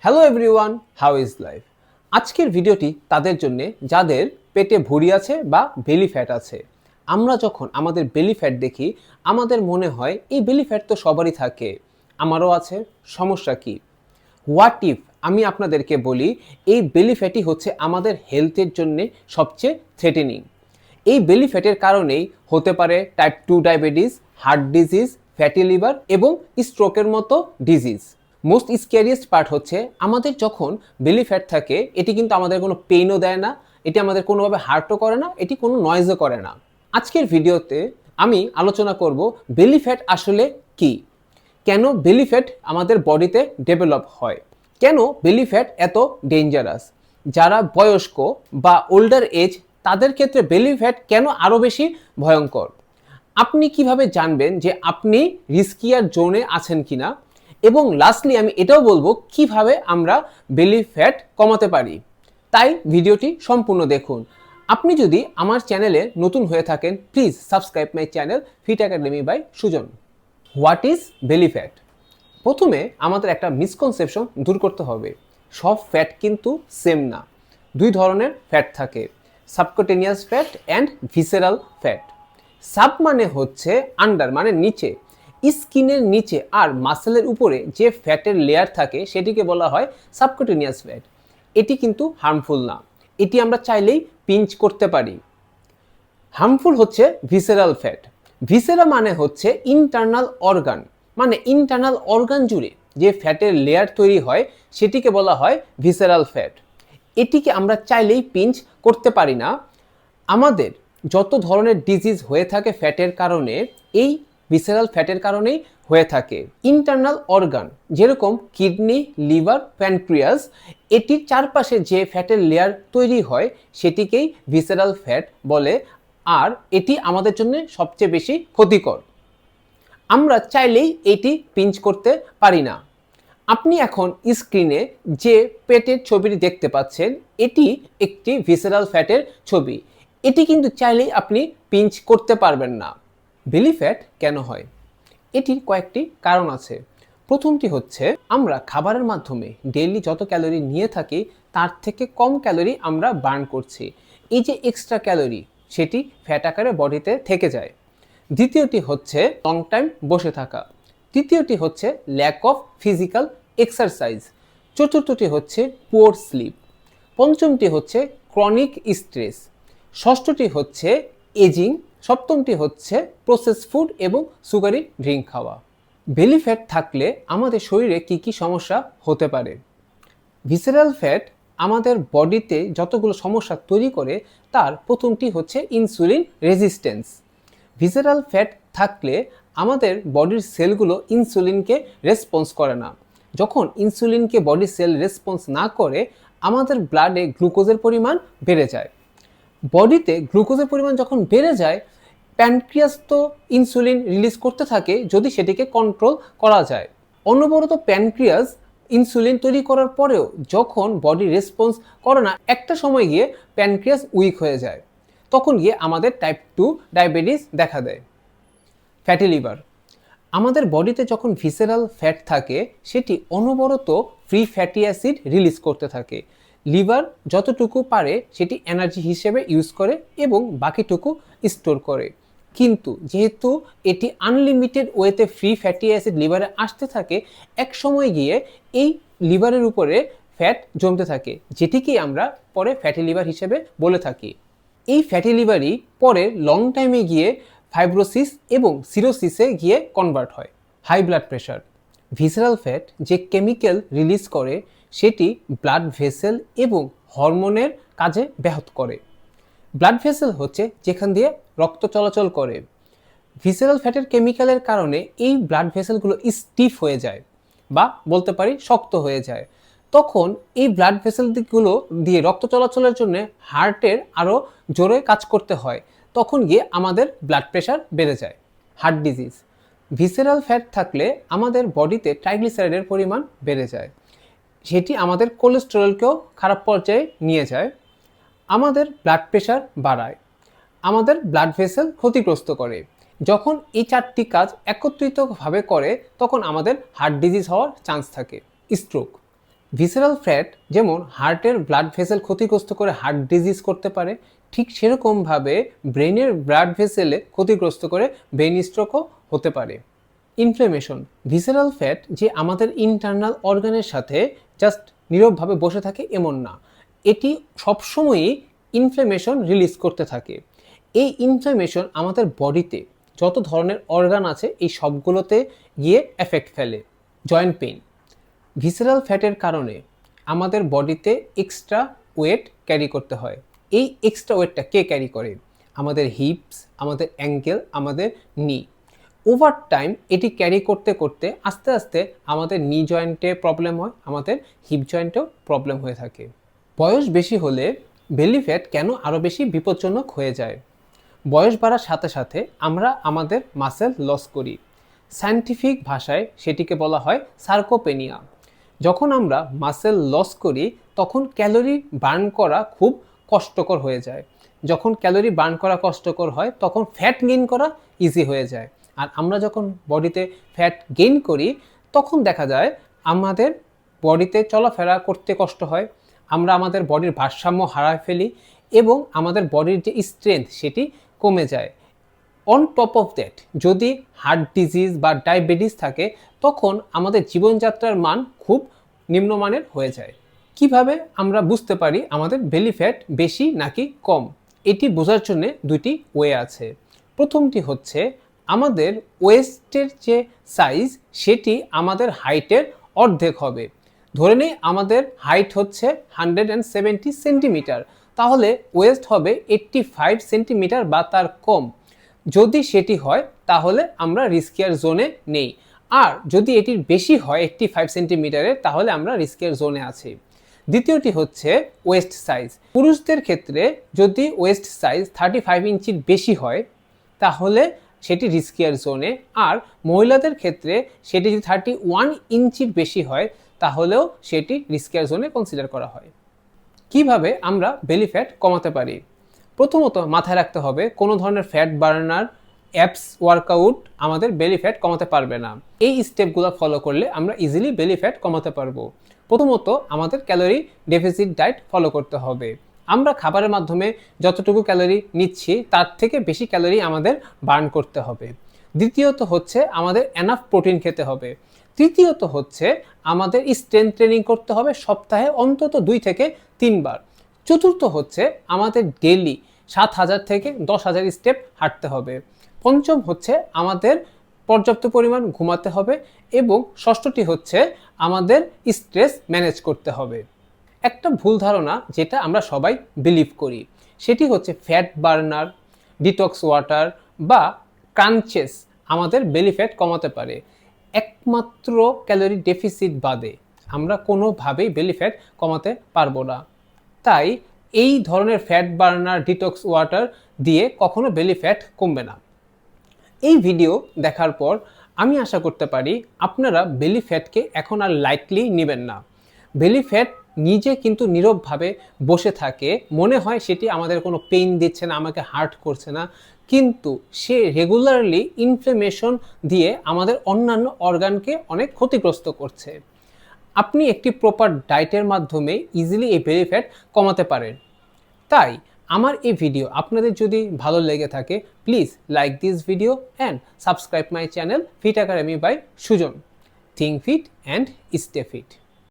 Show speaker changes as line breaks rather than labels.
Hello everyone, how is life? আজকের ভিডিওটি তাদের জন্য যাদের পেটে ভুঁড়ি আছে বা বেলি ফ্যাট আছে। আমরা যখন আমাদের বেলি ফ্যাট দেখি আমাদের মনে হয় এই বেলি ফ্যাট তো সবারই থাকে, আমারও আছে, সমস্যা কি? হোয়াট ইফ আমি আপনাদেরকে বলি এই বেলি ফ্যাটই হচ্ছে আমাদের হেলথের জন্য সবচেয়ে থ্রেটেনিং। এই বেলি ফ্যাটের কারণেই হতে পারে type 2 diabetes, heart disease, fatty liver এবং স্ট্রোকের মতো ডিজিজ। মোস্ট স্ক্যারিয়েস্ট পার্ট হচ্ছে আমাদের যখন বেলি ফ্যাট থাকে এটি কিন্তু আমাদের কোনো পেইনও দেয় না, এটি আমাদের কোনোভাবে হার্টও করে না, এটি কোনো নয়েজও করে না। আজকের ভিডিওতে আমি আলোচনা করব বেলি ফ্যাট আসলে কি, কেন বেলি ফ্যাট আমাদের বডিতে ডেভেলপ হয়, কেন বেলি ফ্যাট এত ডেঞ্জারাস, যারা বয়স্ক বা ওল্ডার এজ তাদের ক্ষেত্রে বেলি ফ্যাট কেন আরও বেশি ভয়ঙ্কর, আপনি কিভাবে জানবেন যে আপনি রিস্কিয়ার জোনে আছেন কিনা, এবং লাস্টলি আমি এটাও বলবো কিভাবে আমরা বেলি ফ্যাট কমাতে পারি। তাই ভিডিওটি সম্পূর্ণ দেখুন। আপনি যদি আমার চ্যানেলে নতুন হয়ে থাকেন please subscribe my channel fit academy by Sujon. What is belly fat? প্রথমে আমাদের একটা মিসকনসেপশন দূর করতে হবে। সব ফ্যাট কিন্তু সেম না। দুই ধরনের ফ্যাট থাকে, subcutaneous fat and visceral fat. Sub মানে হচ্ছে আন্ডার মানে নিচে, স্কিনের নিচে আর মাসেলের উপরে যে ফ্যাটের লেয়ার থাকে সেটিকে বলা হয় সাবকুটেনিয়াস ফ্যাট। এটি কিন্তু হার্মফুল না, এটি আমরা চাইলেই পিঞ্চ করতে পারি। হার্মফুল হচ্ছে ভিসেরাল ফ্যাট। ভিসেরা মানে হচ্ছে ইন্টারনাল অর্গান, মানে ইন্টারনাল অর্গান জুড়ে যে ফ্যাটের লেয়ার তৈরি হয় সেটিকে বলা হয় ভিসেরাল ফ্যাট। এটিকে আমরা চাইলেই পিঞ্চ করতে পারি না। আমাদের যত ধরনের ডিজিজ হয়ে থাকে ফ্যাটের কারণে এই ভিসেরাল ফ্যাটের কারণেই হয়ে থাকে। ইন্টারনাল অর্গান যেরকম কিডনি, লিভার, প্যানক্রিয়াস, এটির চারপাশে যে ফ্যাটের লেয়ার তৈরি হয় সেটিকেই ভিসেরাল ফ্যাট বলে, আর এটি আমাদের জন্য সবচেয়ে বেশি ক্ষতিকর। আমরা চাইলেই এটি পিঞ্চ করতে পারি না। আপনি এখন স্ক্রিনে যে পেটের ছবিটি দেখতে পাচ্ছেন এটি একটি ভিসেরাল ফ্যাটের ছবি। এটি কিন্তু চাইলেই আপনি পিঞ্চ করতে পারবেন না। বেলি ফ্যাট কেন হয়? এটির কয়েকটি কারণ আছে। প্রথমটি হচ্ছে আমরা খাবারের মাধ্যমে ডেইলি যত ক্যালোরি নিয়ে থাকি তার থেকে কম ক্যালোরি আমরা বার্ন করছি। এই যে এক্সট্রা ক্যালোরি সেটি ফ্যাট আকারে বডিতে থেকে যায়। দ্বিতীয়টি হচ্ছে লং টাইম বসে থাকা। তৃতীয়টি হচ্ছে ল্যাক অফ ফিজিক্যাল এক্সারসাইজ। চতুর্থটি হচ্ছে পুয়ার স্লিপ। পঞ্চমটি হচ্ছে ক্রনিক স্ট্রেস। ষষ্ঠটি হচ্ছে এজিং। সপ্তমটি হচ্ছে প্রসেস ফুড এবং সুগারি ড্রিঙ্ক খাওয়া। বেলি ফ্যাট থাকলে আমাদের শরীরে কি কি সমস্যা হতে পারে? ভিসেরাল ফ্যাট আমাদের বডিতে যতগুলো সমস্যা তৈরি করে তার প্রথমটি হচ্ছে ইনসুলিন রেজিস্ট্যান্স। ভিসেরাল ফ্যাট থাকলে আমাদের বডির সেলগুলো ইনসুলিনকে রেসপন্স করে না। যখন ইনসুলিনকে বডির সেল রেসপন্স না করে আমাদের ব্লাডে গ্লুকোজের পরিমাণ বেড়ে যায়। বডিতে গ্লুকোজের পরিমাণ যখন বেড়ে যায় প্যানক্রিয়াস তো ইনসুলিন রিলিজ করতে থাকে যদি সেটিকে কন্ট্রোল করা যায়। অনবরত প্যানক্রিয়াস ইনসুলিন তৈরি করার পরেও যখন বডি রেসপন্স করে না একটা সময় গিয়ে প্যানক্রিয়াস উইক হয়ে যায়, তখন গিয়ে আমাদের টাইপ 2 ডায়াবেটিস দেখা দেয়। Fatty liver. আমাদের বডিতে যখন ভিসেরাল ফ্যাট থাকে সেটি অনবরত ফ্রি ফ্যাটি অ্যাসিড রিলিজ করতে থাকে। লিভার যতটুকু পারে সেটি এনার্জি হিসেবে ইউজ করে এবং বাকিটুকু স্টোর করে। কিন্তু যেহেতু এটি আনলিমিটেড ওয়েতে ফ্রি ফ্যাটি অ্যাসিড লিভারে আসতে থাকে, এক সময় গিয়ে এই লিভারের উপরে ফ্যাট জমতে থাকে, যেটিকেই আমরা পরে ফ্যাটি লিভার হিসেবে বলে থাকি। এই ফ্যাটি লিভারই পরে লং টাইমে গিয়ে ফাইব্রোসিস এবং সিরোসিসে গিয়ে কনভার্ট হয়। High blood pressure. Visceral fat যে কেমিক্যাল রিলিজ করে সেটি ব্লাড ভেসেল এবং হরমোনের কাজে ব্যাহত করে। ব্লাড ভেসেল হচ্ছে যেখান দিয়ে রক্ত চলাচল করে। ভিসেরাল ফ্যাটের কেমিক্যালের কারণে এই ব্লাড ভেসেলগুলো স্টিফ হয়ে যায় বা বলতে পারি শক্ত হয়ে যায়। তখন এই ব্লাড ভেসেলগুলো দিয়ে রক্ত চলাচলের জন্য হার্টের আরও জোরে কাজ করতে হয়, তখন গিয়ে আমাদের ব্লাড প্রেশার বেড়ে যায়। Heart disease. ভিসেরাল ফ্যাট থাকলে আমাদের বডিতে ট্রাইগ্লিসারাইডের পরিমাণ বেড়ে যায়, সেটি আমাদের কোলেস্টেরলকেও খারাপ পর্যায়ে নিয়ে যায়, আমাদের ব্লাড প্রেশার বাড়ায়, আমাদের ব্লাড ভেসেল ক্ষতিগ্রস্ত করে। যখন এই চারটি কাজ একত্রিতভাবে করে তখন আমাদের হার্ট ডিজিজ হওয়ার চান্স থাকে। স্ট্রোক। ভিসেরাল ফ্যাট যেমন হার্টের ব্লাড ভেসেল ক্ষতিগ্রস্ত করে হার্ট ডিজিজ করতে পারে, ঠিক সেরকমভাবে ব্রেনের ব্লাড ভেসেলে ক্ষতিগ্রস্ত করে ব্রেন স্ট্রোকও হতে পারে। ইনফ্লেমেশন, ভিসেরাল ফ্যাট যে আমাদের ইন্টারনাল অর্গানের সাথে জাস্ট নীরবভাবে বসে থাকে এমন না, এটি সবসময়ই ইনফ্লেমেশন রিলিজ করতে থাকে। এই ইনফ্লেমেশন আমাদের বডিতে যত ধরনের অর্গান আছে এই সবগুলোতে গিয়ে এফেক্ট ফেলে। জয়েন্ট পেইন, ভিসেরাল ফ্যাটের কারণে আমাদের বডিতে এক্সট্রা ওয়েট ক্যারি করতে হয়। এই এক্সট্রা ওয়েটটা কে ক্যারি করে? আমাদের হিপস, আমাদের অ্যাঙ্কেল, আমাদের নি। ওভার টাইম এটি ক্যারি করতে করতে আস্তে আস্তে আমাদের নি জয়েন্টে প্রবলেম হয়, আমাদের হিপ জয়েন্টেও প্রবলেম হয়ে থাকে। বয়স বেশি হলে বেলি ফ্যাট কেন আরও বেশি বিপজ্জনক হয়ে যায়? বয়স বাড়ার সাথে সাথে আমরা আমাদের মাসেল লস করি। সায়েন্টিফিক ভাষায় সেটিকে বলা হয় সার্কোপেনিয়া। যখন আমরা মাসেল লস করি তখন ক্যালোরি বার্ন করা খুব কষ্টকর হয়ে যায়। যখন ক্যালোরি বার্ন করা কষ্টকর হয় তখন ফ্যাট গেইন করা ইজি হয়ে যায়। আর আমরা যখন বডিতে ফ্যাট গেইন করি তখন দেখা যায় আমাদের বডিতে চলাফেরা করতে কষ্ট হয়, আমরা আমাদের বডির ভারসাম্য হারায় ফেলি এবং আমাদের বডির যে স্ট্রেংথ সেটি কমে যায়। অন টপ অফ দ্যাট যদি হার্ট ডিজিজ বা ডায়াবেটিস থাকে তখন আমাদের জীবনযাত্রার মান খুব নিম্নমানের হয়ে যায়। কিভাবে আমরা বুঝতে পারি আমাদের বেলি ফ্যাট বেশি নাকি কম? এটি বোঝার জন্য দুটি ওয়ে আছে। প্রথমটি হচ্ছে আমাদের ওয়েস্টের যে সাইজ সেটি আমাদের হাইটের অর্ধেক হবে। ধরে নেই আমাদের হাইট হচ্ছে 170 সেন্টিমিটার, তাহলে ওয়েস্ট হবে 85 সেন্টিমিটার বা তার কম। যদি সেটি হয় তাহলে আমরা রিস্কিয়ার জোনে নেই, আর যদি এটির বেশি হয় 85 সেন্টিমিটারে তাহলে আমরা রিস্কিয়ার জোনে আছি। দ্বিতীয়টি হচ্ছে ওয়েস্ট সাইজ। পুরুষদের ক্ষেত্রে যদি ওয়েস্ট সাইজ 35 ইঞ্চির বেশি হয় তাহলে সেটি রিস্কিয়ার জোনে, আর মহিলাদের ক্ষেত্রে সেটি যদি 31 ইঞ্চির বেশি হয় তাহলেও সেটি রিস্কিয়ার জোনে কনসিডার করা হয়। কিভাবে আমরা বেলি ফ্যাট কমাতে পারি? প্রথমত মাথায় রাখতে হবে কোনো ধরনের ফ্যাট বার্নার অ্যাপস ওয়ার্কআউট আমাদের বেলি ফ্যাট কমাতে পারবে না। এই স্টেপগুলো ফলো করলে আমরা ইজিলি বেলি ফ্যাট কমাতে পারবো। প্রথমত আমাদের ক্যালোরি ডেফিসিট ডায়েট ফলো করতে হবে। আমরা খাবারের মাধ্যমে যতটুকু ক্যালোরি নিচ্ছি তার থেকে বেশি ক্যালোরি আমাদের বার্ন করতে হবে। দ্বিতীয়ত হচ্ছে আমাদের এনাফ প্রোটিন খেতে হবে। তৃতীয়ত হচ্ছে আমাদের স্ট্রেংথ ট্রেনিং করতে হবে সপ্তাহে অন্তত 2 থেকে 3 বার। চতুর্থ হচ্ছে আমাদের ডেইলি 7,000 থেকে 10,000 স্টেপ হাঁটতে হবে। পঞ্চম হচ্ছে আমাদের পর্যাপ্ত পরিমাণ ঘুমাতে হবে এবং ষষ্ঠটি হচ্ছে আমাদের স্ট্রেস ম্যানেজ করতে হবে। একটা ভুল ধারণা যেটা আমরা সবাই বিলিভ করি সেটি হচ্ছে ফ্যাট বার্নার, ডিটক্স ওয়াটার বা ক্রাঞ্চেস আমাদের বেলি ফ্যাট কমাতে পারে। একমাত্র ক্যালোরি ডেফিসিট বাদে আমরা কোনোভাবেই বেলি ফ্যাট কমাতে পারবো না। তাই এই ধরনের ফ্যাট বার্নার, ডিটক্স ওয়াটার দিয়ে কখনো বেলি ফ্যাট কমবে না। এই ভিডিও দেখার পর আমি আশা করতে পারি আপনারা বেলি ফ্যাটকে এখন আর লাইটলি নেবেন না। বেলি ফ্যাট নিজে কিন্তু নীরবভাবে বসে থাকে, মনে হয় সেটি আমাদের কোনো পেইন দিচ্ছে না, আমাকে হার্ট করছে না, কিন্তু সে রেগুলারলি ইনফ্লেমেশন দিয়ে আমাদের অন্যান্য অর্গানকে অনেক ক্ষতিগ্রস্ত করছে। আপনি একটি প্রপার ডায়েটের মাধ্যমে ইজিলি এই বেলি ফ্যাট কমাতে পারেন। তাই আমার এই ভিডিও আপনাদের যদি ভালো লেগে থাকে please like this video and subscribe my channel fit academy by Sujon. Think fit and stay fit.